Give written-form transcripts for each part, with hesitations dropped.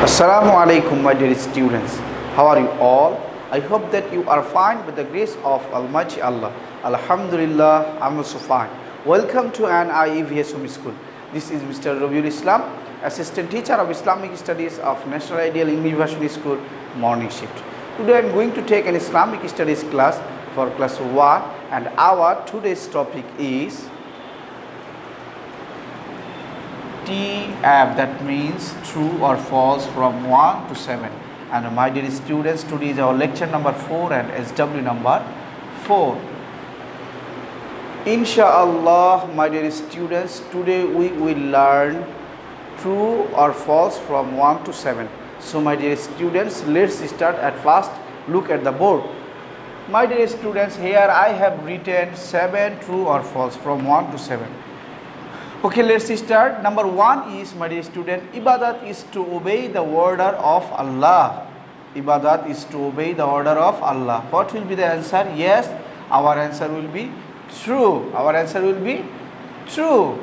Assalamu alaikum, my dear students. How are you all? I hope that you are fine with the grace of Almighty Allah. Alhamdulillah, I'm also fine. Welcome to an IEVS home school. This is Mr. Robiul Islam, Assistant Teacher of Islamic Studies of National Ideal English Version School, Morning Shift. Today I'm going to take an Islamic Studies class for class 1, and our today's topic is TF, that means true or false from 1 to 7. And my dear students, today is our lecture number 4 and SW number 4. Inshallah, my dear students, today we will learn true or false from 1 to 7. So my dear students, let's start at first. Look at the board. My dear students, here I have written 7 true or false from 1 to 7. Okay, let's start. Number 1 is, my dear student, ibadat is to obey the order of Allah. Ibadat is to obey the order of Allah. What will be the answer? Yes, our answer will be true. Our answer will be true,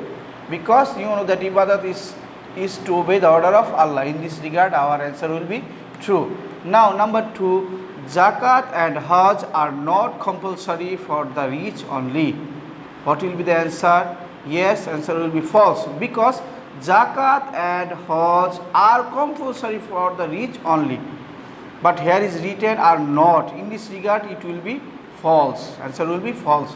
because you know that ibadat is to obey the order of Allah. In this regard, our answer will be true. Now, number 2, zakat and hajj are not compulsory for the rich only. What will be the answer? Yes, answer will be false, because zakat and hajj are compulsory for the rich only, but here is written are not. In this regard, it will be false. Answer will be false.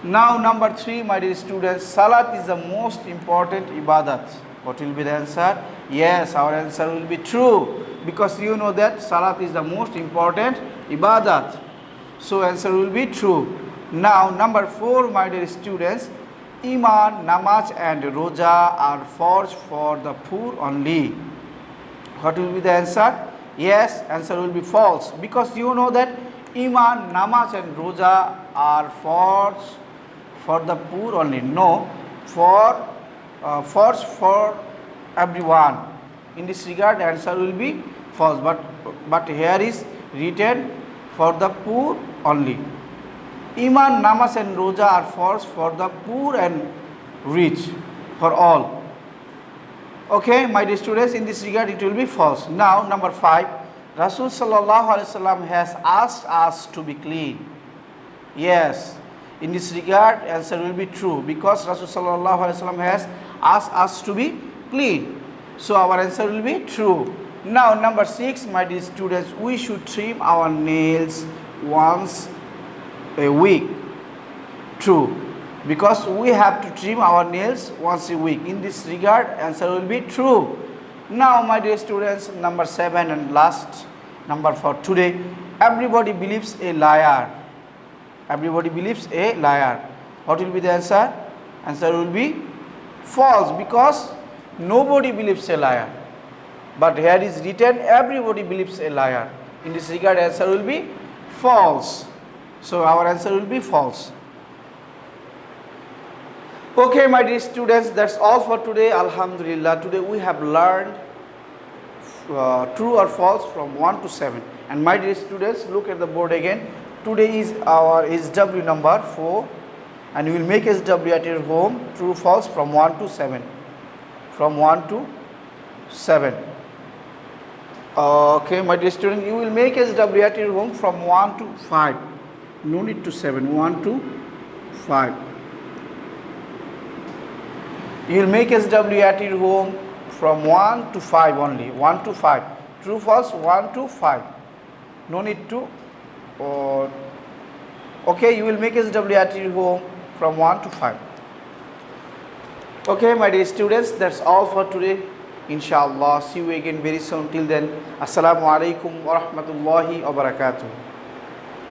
Now, number 3, my dear students, salat is the most important ibadat. What will be the answer? Yes, our answer will be true, because you know that salat is the most important ibadat. So answer will be true. Now, number 4, my dear students, Iman, namaz and roja are forged for the poor only. What will be the answer? Yes, answer will be false, because you know that Iman, namaz and roja are forged for the poor only. No, forged for everyone. In this regard, answer will be false, but here is written for the poor only. Iman, namaz and roja are forced for the poor and rich, for all. Okay, my dear students, in this regard it will be false. Now, number 5, Rasul sallallahu alaihi wasallam has asked us to be clean. Yes, in this regard answer will be true, because Rasul sallallahu alaihi wasallam has asked us to be clean. So our answer will be true. Now, number 6, my dear students, we should trim our nails once a week. True, because we have to trim our nails once a week. In this regard, answer will be true. Now, my dear students, number 7 and last number for today, everybody believes a liar. Everybody believes a liar. What will be the answer? Answer will be false, because nobody believes a liar, but here is written everybody believes a liar. In this regard, answer will be false. So our answer will be false. Okay, my dear students, that's all for today. Alhamdulillah, today we have learned true or false from 1 to 7. And my dear students, look at the board again. Today is our SW number 4, and we will make SW at your home, true false from 1 to 7. From 1 to 7. Okay, my dear students, you will make SW at your home from 1 to 5. No need to 7, 1 to 5. You will make SW at your home from 1 to 5 only. 1 to 5. True, false, 1 to 5. No need to. Okay, you will make SW at your home from 1 to 5. Okay, my dear students, that's all for today. Inshallah, see you again very soon. Till then, Assalamu alaikum wa rahmatullahi wa barakatuh.